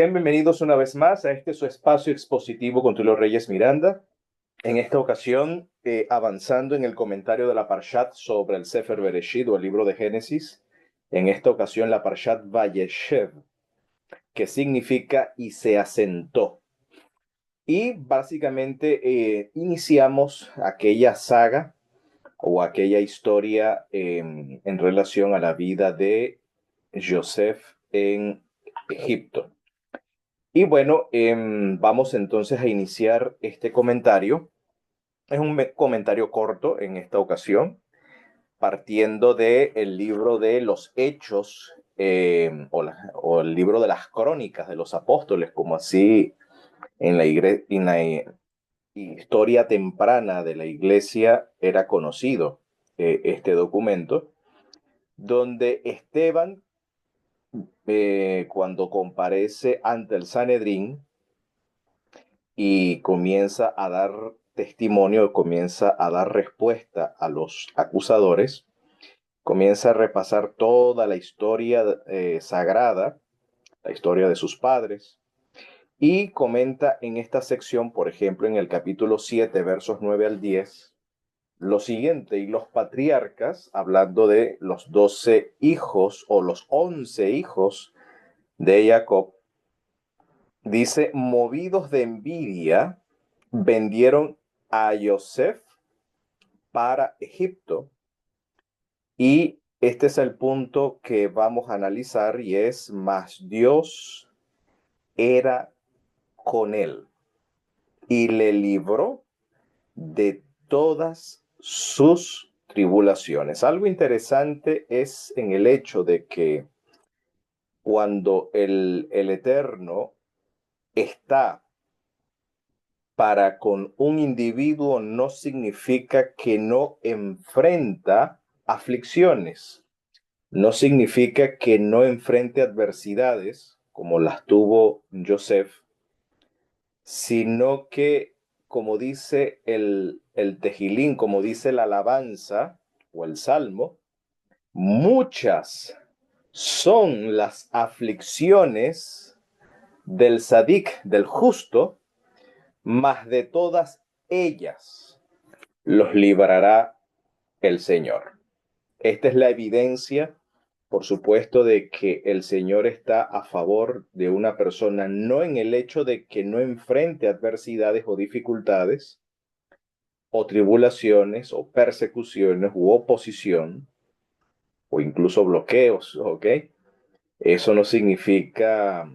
Sean bienvenidos una vez más a este su espacio expositivo con Tulio Reyes Miranda. En esta ocasión, avanzando en el comentario de la Parshat sobre el Sefer Bereshit o el libro de Génesis. En esta ocasión, la Parshat Vayeshev, que significa y se asentó. Y básicamente iniciamos aquella saga o aquella historia en relación a la vida de Joseph en Egipto. Y bueno, vamos entonces a iniciar este comentario. Es un comentario corto en esta ocasión, partiendo del libro de los Hechos o el libro de las Crónicas de los Apóstoles, como así en la historia temprana de la iglesia era conocido este documento, donde Esteban, cuando comparece ante el Sanedrín, y comienza a dar testimonio, comienza a dar respuesta a los acusadores, comienza a repasar toda la historia sagrada, la historia de sus padres, y comenta en esta sección, por ejemplo, en el capítulo 7, versos 9 al 10, lo siguiente: y los patriarcas, hablando de los 12 hijos o los 11 hijos de Jacob, dice, movidos de envidia, vendieron a Yosef para Egipto. Y este es el punto que vamos a analizar, y es: más Dios era con él y le libró de todas sus tribulaciones. Algo interesante es en el hecho de que cuando el Eterno está para con un individuo, no significa que no enfrenta aflicciones, no significa que no enfrente adversidades como las tuvo Joseph, sino que, como dice el Tejilín, como dice la alabanza o el salmo, muchas son las aflicciones del sadik, del justo, mas de todas ellas los librará el Señor. Esta es la evidencia, por supuesto, de que el Señor está a favor de una persona, no en el hecho de que no enfrente adversidades o dificultades, o tribulaciones, o persecuciones, u oposición, o incluso bloqueos, ¿ok? Eso no significa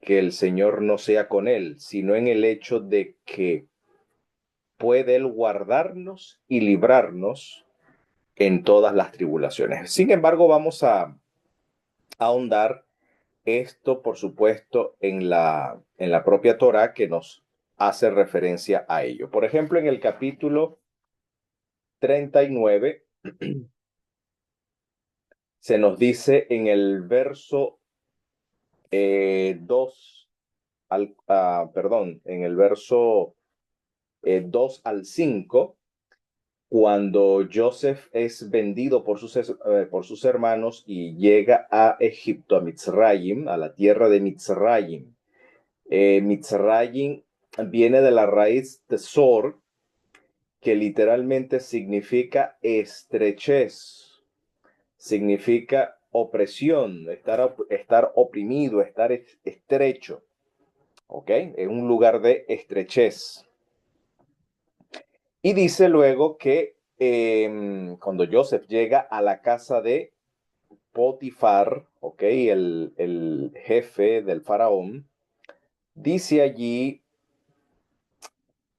que el Señor no sea con él, sino en el hecho de que puede él guardarnos y librarnos en todas las tribulaciones. Sin embargo, vamos a ahondar esto, por supuesto, en la propia Torá, que nos hace referencia a ello. Por ejemplo, en el capítulo 39 se nos dice en el verso 2 perdón, en el verso 2 al 5, cuando Joseph es vendido por sus hermanos y llega a Egipto, a Mitzrayim, a la tierra de Mitzrayim. Mitzrayim viene de la raíz tesor, que literalmente significa estrechez, significa opresión, estar oprimido, estar estrecho, ¿ok? En un lugar de estrechez. Y dice luego que cuando Joseph llega a la casa de Potifar, ¿ok? El jefe del faraón, dice allí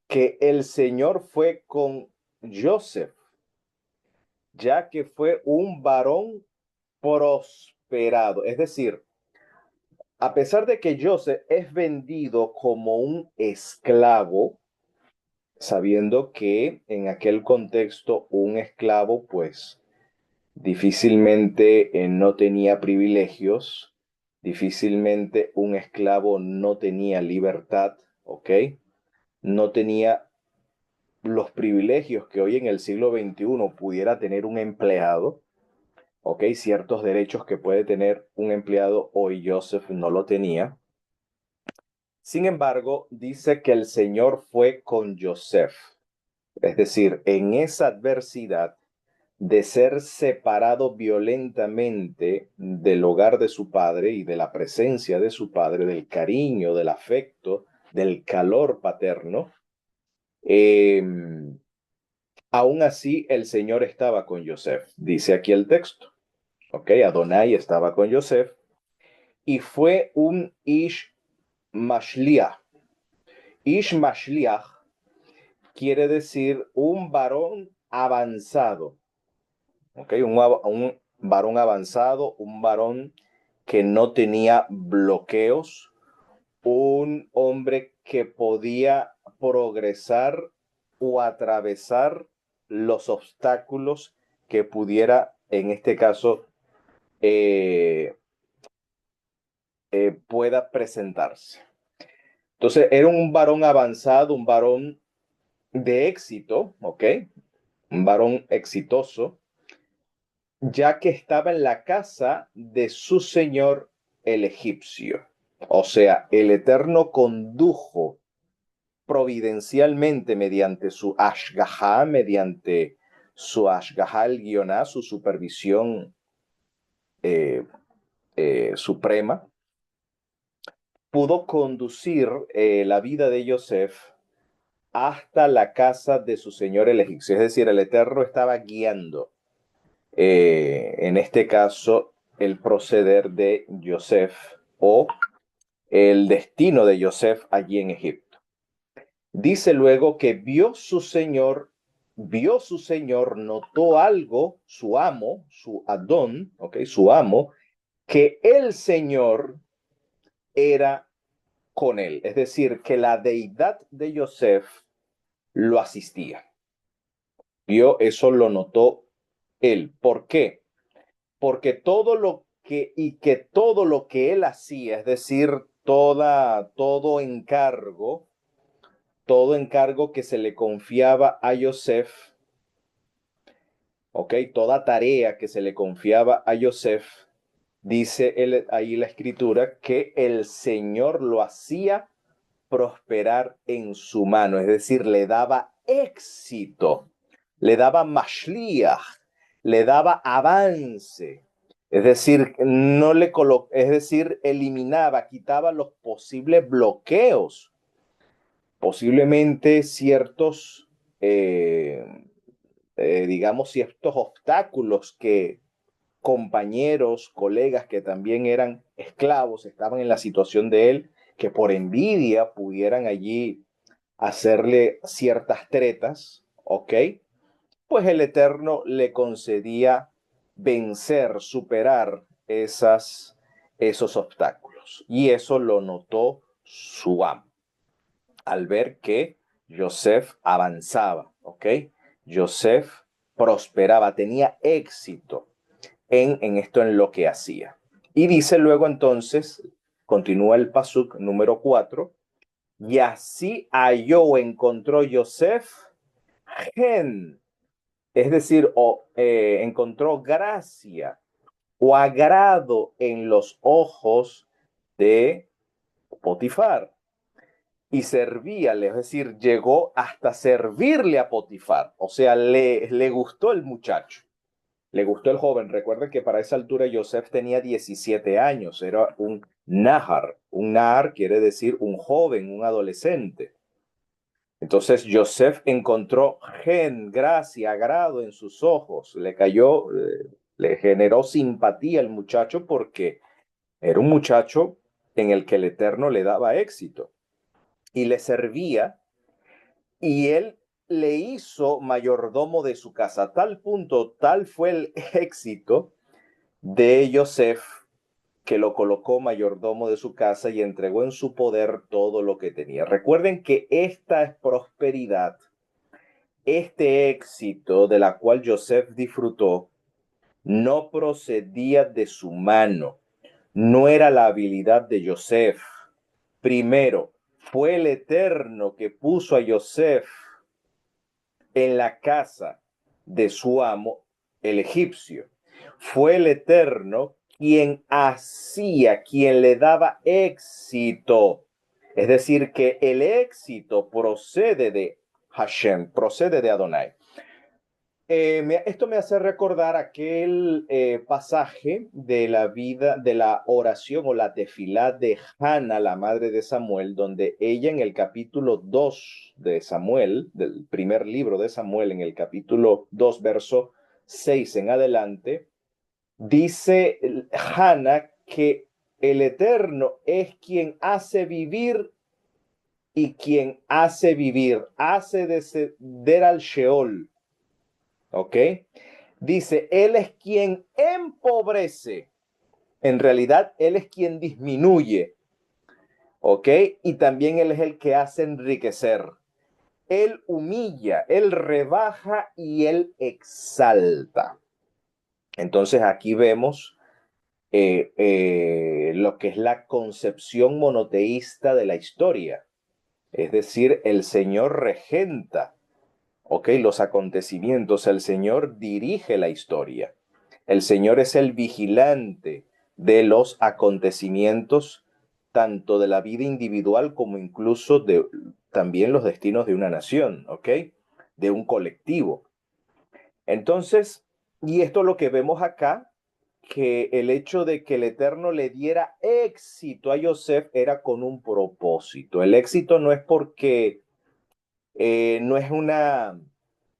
que el Señor fue con Joseph, ya que fue un varón prosperado. Es decir, a pesar de que Joseph es vendido como un esclavo, sabiendo que en aquel contexto un esclavo pues difícilmente no tenía privilegios, difícilmente un esclavo no tenía libertad, ¿ok? No tenía los privilegios que hoy en el siglo XXI pudiera tener un empleado, ¿ok? Ciertos derechos que puede tener un empleado, hoy Joseph no lo tenía. Sin embargo, dice que el Señor fue con Joseph. Es decir, en esa adversidad de ser separado violentamente del hogar de su padre y de la presencia de su padre, del cariño, del afecto, del calor paterno, eh, aún así el Señor estaba con Joseph. Dice aquí el texto, ¿ok? Adonai estaba con Joseph y fue un Ish Mashliach. Ish Mashliach quiere decir un varón avanzado, ¿ok? Un varón avanzado, un varón que no tenía bloqueos, un hombre que podía progresar o atravesar los obstáculos que pudiera, en este caso, eh, pueda presentarse. Entonces, era un varón avanzado, un varón de éxito, ¿ok? Un varón exitoso, ya que estaba en la casa de su señor el egipcio. O sea, el Eterno condujo providencialmente mediante su ashgahá, mediante su ashgahá el guioná, su supervisión eh, suprema, pudo conducir la vida de Yosef hasta la casa de su señor el egipcio. Es decir, el Eterno estaba guiando, en este caso, el proceder de Yosef o el destino de Yosef allí en Egipto. Dice luego que vio su señor, notó algo, su amo, su Adón, ¿ok? Su amo, que el Señor era con él. Es decir, que la deidad de Yosef lo asistía. Vio, eso lo notó él. ¿Por qué? Porque todo lo que él hacía, es decir, todo encargo que se le confiaba a Yosef, ¿ok? Toda tarea que se le confiaba a Yosef, dice ahí la escritura, que el Señor lo hacía prosperar en su mano, es decir, le daba éxito, le daba mashliach, le daba avance, es decir, es decir, eliminaba, quitaba los posibles bloqueos, posiblemente ciertos, digamos, ciertos obstáculos que compañeros, colegas que también eran esclavos, estaban en la situación de él, que por envidia pudieran allí hacerle ciertas tretas, ¿ok? Pues el Eterno le concedía vencer, superar esos obstáculos. Y eso lo notó su amo al ver que Joseph avanzaba, ¿ok? Joseph prosperaba, tenía éxito en esto, en lo que hacía. Y dice luego entonces, continúa el pasuk número 4, y así halló o encontró Joseph gen, es decir, encontró gracia o agrado en los ojos de Potifar. Y servíale, es decir, llegó hasta servirle a Potifar. O sea, le gustó el muchacho. Le gustó el joven. Recuerden que para esa altura Joseph tenía 17 años, era un nahar. Un nahar quiere decir un joven, un adolescente. Entonces Joseph encontró gracia, agrado en sus ojos. Le cayó, le generó simpatía al muchacho porque era un muchacho en el que el Eterno le daba éxito y le servía, y él le hizo mayordomo de su casa. Tal punto, tal fue el éxito de Joseph, que lo colocó mayordomo de su casa y entregó en su poder todo lo que tenía. Recuerden que esta prosperidad, este éxito de la cual Joseph disfrutó, no procedía de su mano, no era la habilidad de Joseph. Primero, fue el Eterno que puso a Joseph en la casa de su amo, el egipcio. Fue el Eterno quien hacía, quien le daba éxito Es decir, que el éxito procede de Hashem, procede de Adonai. Esto me hace recordar aquel pasaje de la vida, de la oración o la tefilá de Hannah, la madre de Samuel, donde ella en el capítulo 2 de Samuel, del primer libro de Samuel, en el capítulo 2, verso 6 en adelante, dice Hannah que el Eterno es quien hace vivir y quien hace vivir, hace descender al Sheol. ¿Ok? Dice, Él es quien empobrece. En realidad, Él es quien disminuye. ¿Ok? Y también Él es el que hace enriquecer. Él humilla, Él rebaja y Él exalta. Entonces aquí vemos lo que es la concepción monoteísta de la historia. Es decir, el Señor regenta, ¿ok? Los acontecimientos, el Señor dirige la historia. El Señor es el vigilante de los acontecimientos, tanto de la vida individual como incluso de también los destinos de una nación, ¿ok? De un colectivo. Entonces, y esto es lo que vemos acá, que el hecho de que el Eterno le diera éxito a Yosef era con un propósito. El éxito no es porque no es una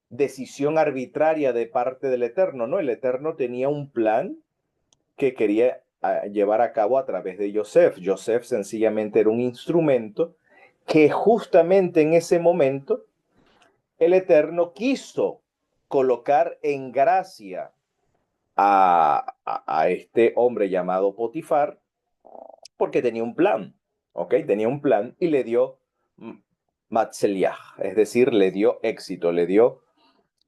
decisión arbitraria de parte del Eterno, ¿no? El Eterno tenía un plan que quería llevar a cabo a través de Yosef. Yosef sencillamente era un instrumento que justamente en ese momento el Eterno quiso colocar en gracia a este hombre llamado Potifar porque tenía un plan, ¿ok? Tenía un plan y le dio Matzeliah, es decir, le dio éxito, le dio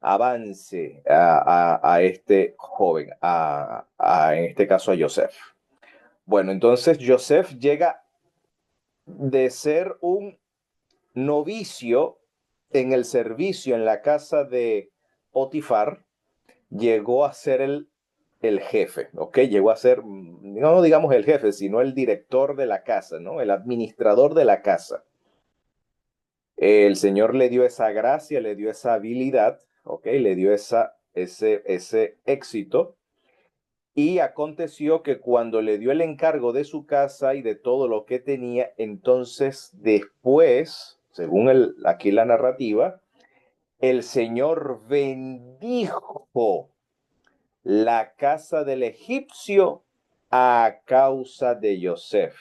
avance a este joven, en este caso a Yosef. Bueno, entonces Yosef llega de ser un novicio en el servicio en la casa de Potifar, llegó a ser el jefe, ¿ok? Llegó a ser, no digamos el jefe, sino el director de la casa, ¿no? El administrador de la casa. El Señor le dio esa gracia, le dio esa habilidad, ¿ok? Le dio ese éxito. Y aconteció que cuando le dio el encargo de su casa y de todo lo que tenía, entonces después, según aquí la narrativa, el Señor bendijo la casa del egipcio a causa de Yosef.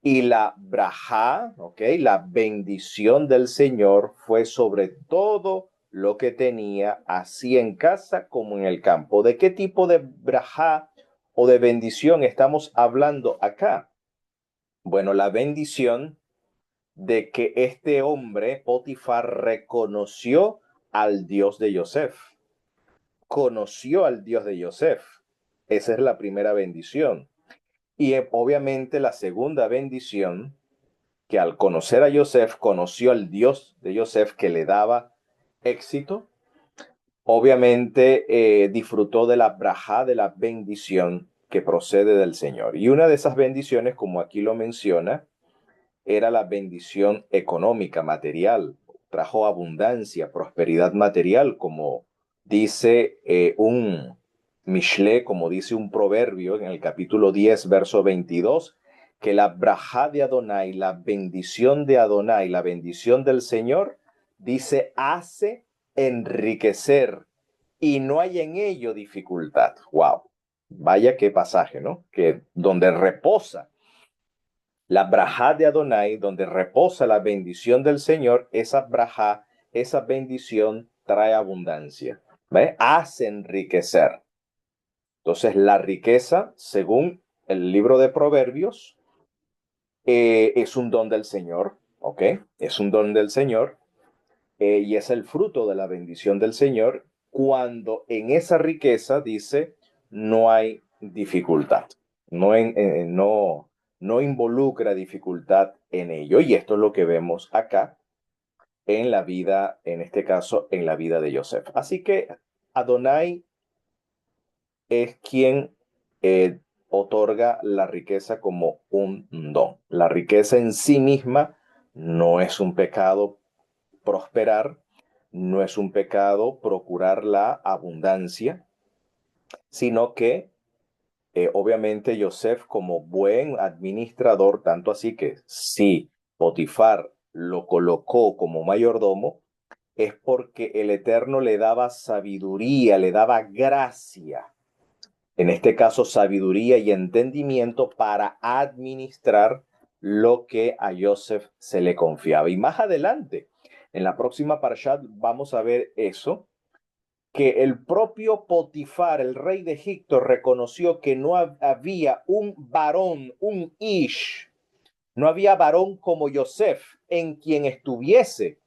Y la brajá, ¿ok? La bendición del Señor fue sobre todo lo que tenía, así en casa como en el campo. ¿De qué tipo de brajá o de bendición estamos hablando acá? Bueno, la bendición de que este hombre, Potifar, reconoció al Dios de Yosef. Conoció al Dios de Yosef. Esa es la primera bendición. Y obviamente la segunda bendición, que al conocer a Yosef, conoció al Dios de Yosef que le daba éxito, obviamente disfrutó de la brajá, de la bendición que procede del Señor. Y una de esas bendiciones, como aquí lo menciona, era la bendición económica, material. Trajo abundancia, prosperidad material, como dice un Mishle, como dice un proverbio en el capítulo 10, verso 22, que la brajá de Adonai, la bendición de Adonai, la bendición del Señor, dice, hace enriquecer y no hay en ello dificultad. Wow, vaya qué pasaje, ¿no? Que donde reposa la brajá de Adonai, donde reposa la bendición del Señor, esa brajá, esa bendición trae abundancia, ¿ve? Hace enriquecer. Entonces, la riqueza, según el libro de Proverbios, es un don del Señor, ¿ok? Es un don del Señor y es el fruto de la bendición del Señor cuando en esa riqueza dice no hay dificultad, no involucra dificultad en ello. Y esto es lo que vemos acá en la vida, en este caso, en la vida de Yosef. Así que Adonai es quien otorga la riqueza como un don. La riqueza en sí misma no es un pecado prosperar, no es un pecado procurar la abundancia, sino que obviamente Yosef como buen administrador, tanto así que si Potifar lo colocó como mayordomo, es porque el Eterno le daba sabiduría, le daba gracia, en este caso sabiduría y entendimiento para administrar lo que a Yosef se le confiaba. Y más adelante, en la próxima parashat, vamos a ver eso, que el propio Potifar, el rey de Egipto, reconoció que no había un varón, un ish, no había varón como Yosef en quien estuviese,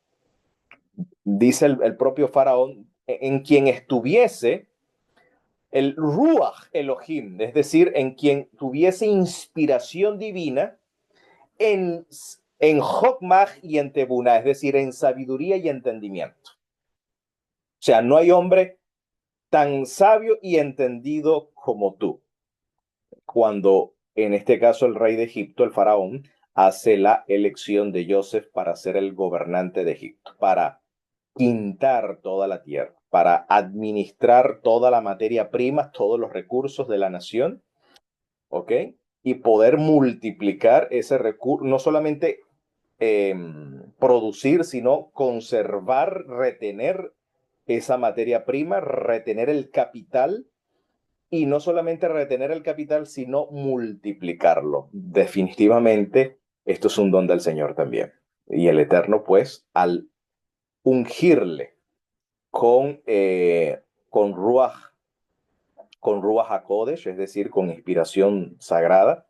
dice el propio faraón, en quien estuviese el Ruach Elohim, es decir, en quien tuviese inspiración divina en, en Jokmah y en Tebuna, es decir, en sabiduría y entendimiento. O sea, no hay hombre tan sabio y entendido como tú. Cuando, en este caso, el rey de Egipto, el faraón, hace la elección de Joseph para ser el gobernante de Egipto, para quintar toda la tierra, para administrar toda la materia prima, todos los recursos de la nación, ¿ok? Y poder multiplicar ese recurso, no solamente producir, sino conservar, retener esa materia prima, retener el capital y no solamente retener el capital, sino multiplicarlo. Definitivamente, esto es un don del Señor también. Y el Eterno, pues, al ungirle con Ruach HaKodesh, es decir, con inspiración sagrada,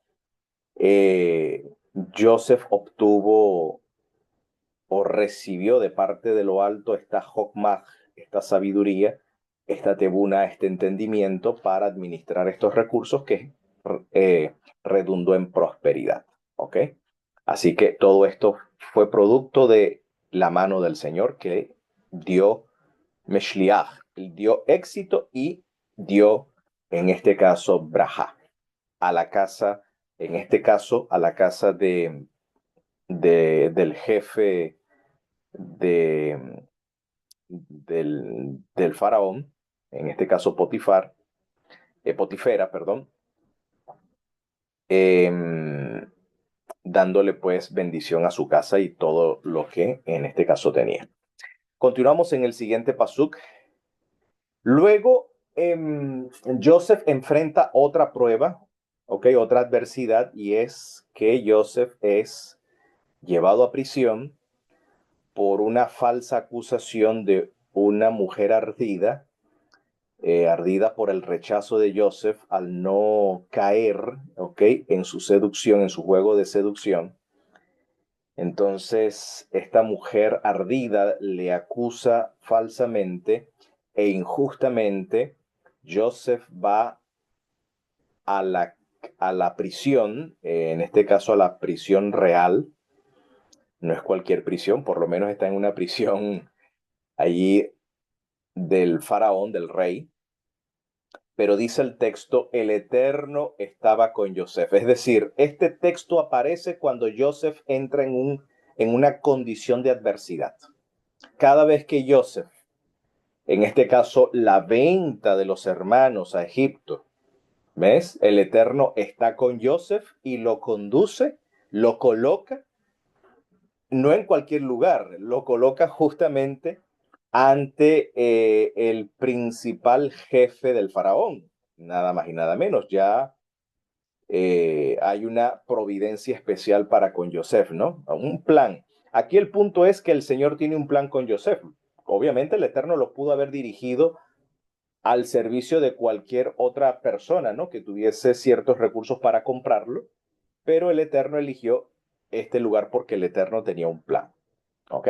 eh, Joseph obtuvo o recibió de parte de lo alto esta Jokmah, esta sabiduría, esta tebuna, este entendimiento para administrar estos recursos que redundó en prosperidad. ¿Ok? Así que todo esto fue producto de la mano del Señor que dio Meshliach, dio éxito y dio, en este caso, braja a la casa, en este caso, a la casa del jefe de, del faraón, en este caso Potifar, Potifera, perdón, eh, dándole pues bendición a su casa y todo lo que en este caso tenía. Continuamos en el siguiente pasuk. Luego, Joseph enfrenta otra prueba, ¿ok? Otra adversidad, y es que Joseph es llevado a prisión por una falsa acusación de una mujer ardida, ardida por el rechazo de Joseph al no caer, ¿ok? En su seducción, en su juego de seducción. Entonces, esta mujer ardida le acusa falsamente e injustamente. Joseph va a a la prisión, en este caso a la prisión real. No es cualquier prisión, por lo menos está en una prisión allí del faraón, del rey, pero dice el texto, el Eterno estaba con Joseph. Es decir, este texto aparece cuando Joseph entra en una condición de adversidad. Cada vez que Joseph, en este caso la venta de los hermanos a Egipto, ¿ves? El Eterno está con Joseph y lo conduce, lo coloca, no en cualquier lugar, lo coloca justamente ante el principal jefe del faraón, nada más y nada menos. Ya hay una providencia especial para con Joseph, ¿no? Un plan. Aquí el punto es que el Señor tiene un plan con Joseph. Obviamente el Eterno lo pudo haber dirigido al servicio de cualquier otra persona, ¿no? Que tuviese ciertos recursos para comprarlo, pero el Eterno eligió este lugar porque el Eterno tenía un plan, ¿ok?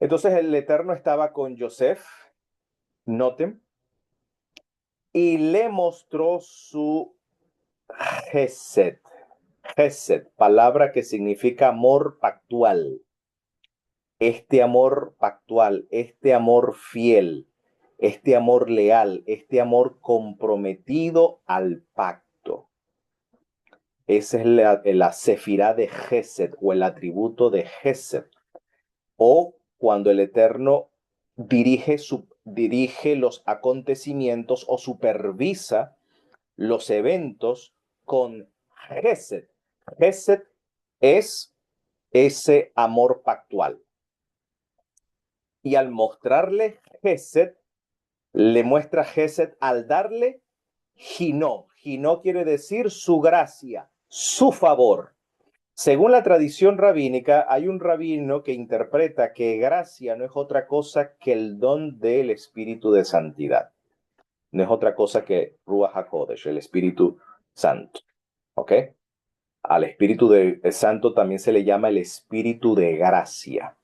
Entonces el Eterno estaba con Joseph, noten, y le mostró su Gesed. Gesed, palabra que significa amor pactual. Este amor pactual, este amor fiel, este amor leal, este amor comprometido al pacto. Esa es la sefirá de Gesed o el atributo de Gesed. O cuando el Eterno dirige los acontecimientos o supervisa los eventos con Gesed. Gesed es ese amor pactual. Y al mostrarle Gesed, le muestra Gesed al darle Ginó. Ginó quiere decir su gracia, su favor. Según la tradición rabínica, hay un rabino que interpreta que gracia no es otra cosa que el don del Espíritu de Santidad. No es otra cosa que Ruach HaKodesh, el Espíritu Santo. ¿Ok? Al Espíritu Santo también se le llama el Espíritu de gracia.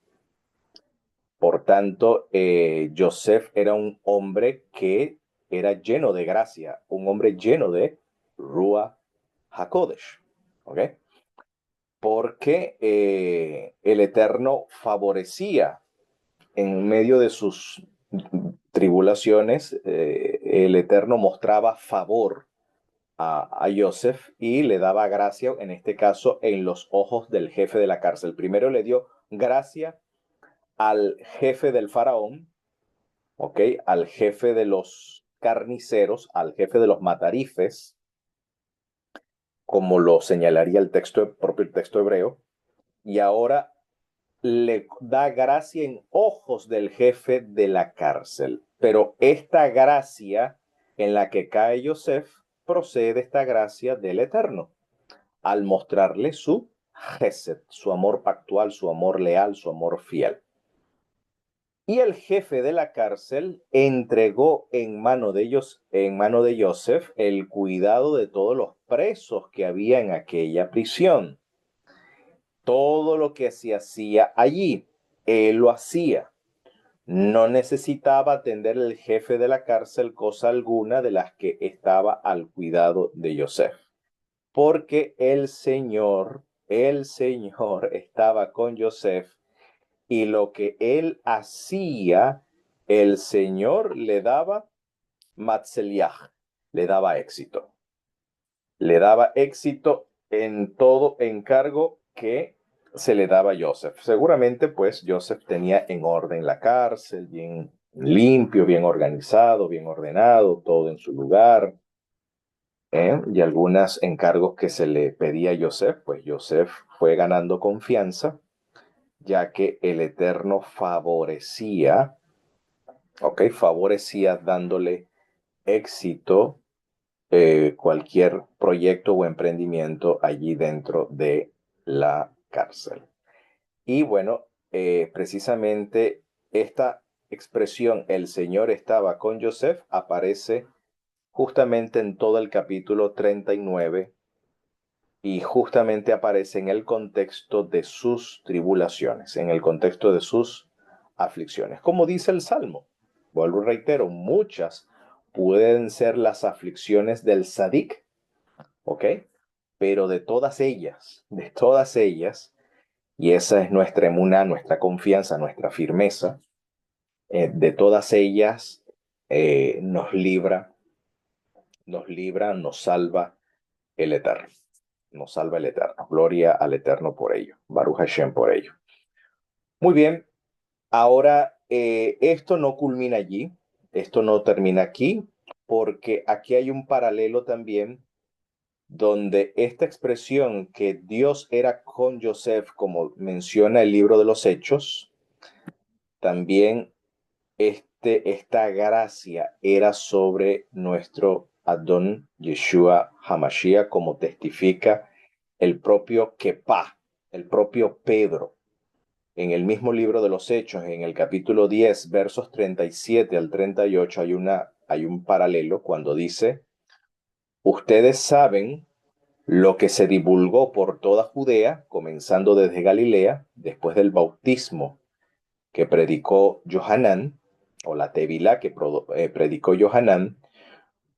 Por tanto, Yosef era un hombre que era lleno de gracia, un hombre lleno de Ruach HaKodesh. ¿Ok? Porque el Eterno favorecía en medio de sus tribulaciones, el Eterno mostraba favor a Joseph y le daba gracia, en este caso, en los ojos del jefe de la cárcel. Primero le dio gracia al jefe del faraón, ¿ok? Al jefe de los carniceros, al jefe de los matarifes, como lo señalaría el propio texto hebreo, y ahora le da gracia en ojos del jefe de la cárcel. Pero esta gracia en la que cae Yosef procede esta gracia del Eterno, al mostrarle su gesed, su amor pactual, su amor leal, su amor fiel. Y el jefe de la cárcel entregó en mano de Yosef el cuidado de todos los presos que había en aquella prisión. Todo lo que se hacía allí, él lo hacía. No necesitaba atender el jefe de la cárcel cosa alguna de las que estaba al cuidado de Yosef, porque el Señor estaba con Yosef y lo que él hacía, el Señor le daba matzeliach, le daba éxito en todo encargo que se le daba a Joseph. Seguramente, pues, Joseph tenía en orden la cárcel, bien limpio, bien organizado, bien ordenado, todo en su lugar. Y algunos encargos que se le pedía a Joseph, pues Joseph fue ganando confianza, ya que el Eterno favorecía dándole éxito cualquier proyecto o emprendimiento allí dentro de la cárcel. Y bueno, precisamente esta expresión, el Señor estaba con Joseph, aparece justamente en todo el capítulo 39 y justamente aparece en el contexto de sus tribulaciones, en el contexto de sus aflicciones. Como dice el Salmo, vuelvo y reitero, muchas pueden ser las aflicciones del Sadik, ¿ok? Pero de todas ellas, y esa es nuestra emuná, nuestra confianza, nuestra firmeza, de todas ellas nos salva el Eterno. Nos salva el Eterno. Gloria al Eterno por ello. Baruch Hashem por ello. Muy bien, ahora esto no culmina allí, esto no termina aquí, porque aquí hay un paralelo también donde esta expresión que Dios era con Joseph, como menciona el libro de los Hechos, también esta gracia era sobre nuestro Adón Yeshua Hamashiach, como testifica el propio Kepa, el propio Pedro. En el mismo libro de los Hechos, en el capítulo 10, versos 37 al 38, hay un paralelo cuando dice, ustedes saben lo que se divulgó por toda Judea, comenzando desde Galilea, después del bautismo que predicó Johanán, o la Tevilá que predicó Johanán,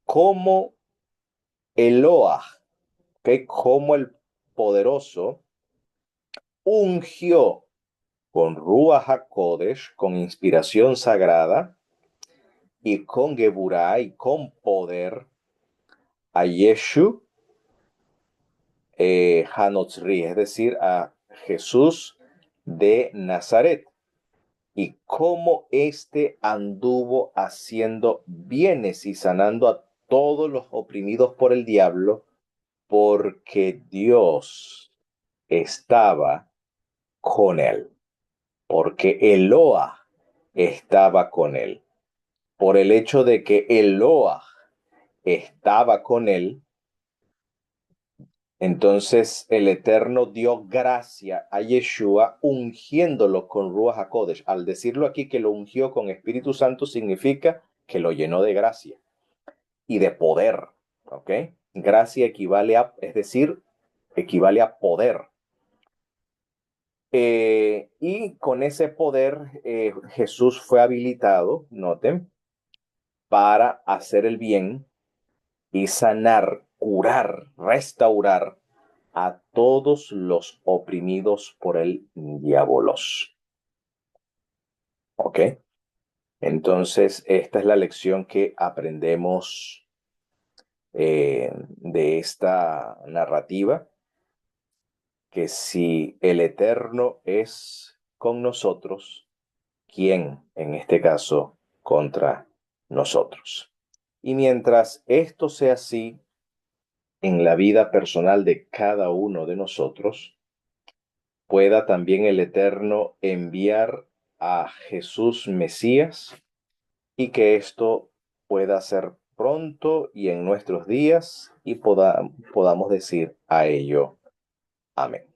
como Eloah, ¿okay? Como el poderoso ungió con Ruach HaKodesh, con inspiración sagrada, y con Geburá y con poder a Yeshu, Hanotzri, es decir, a Jesús de Nazaret, y cómo éste anduvo haciendo bienes y sanando a todos los oprimidos por el diablo, porque Dios estaba con él, porque Eloah estaba con él. Por el hecho de que Eloah estaba con él, entonces el Eterno dio gracia a Yeshua ungiéndolo con Ruach HaKodesh. Al decirlo aquí que lo ungió con Espíritu Santo significa que lo llenó de gracia y de poder, ¿ok? Gracia equivale a, es decir, equivale a poder. Y con ese poder Jesús fue habilitado, noten, para hacer el bien y sanar, curar, restaurar a todos los oprimidos por el diabolos. ¿Ok? Entonces, esta es la lección que aprendemos de esta narrativa, que si el Eterno es con nosotros, ¿quién en este caso contra nosotros? Y mientras esto sea así en la vida personal de cada uno de nosotros, pueda también el Eterno enviar a Jesús Mesías y que esto pueda ser pronto y en nuestros días y podamos decir a ello amén.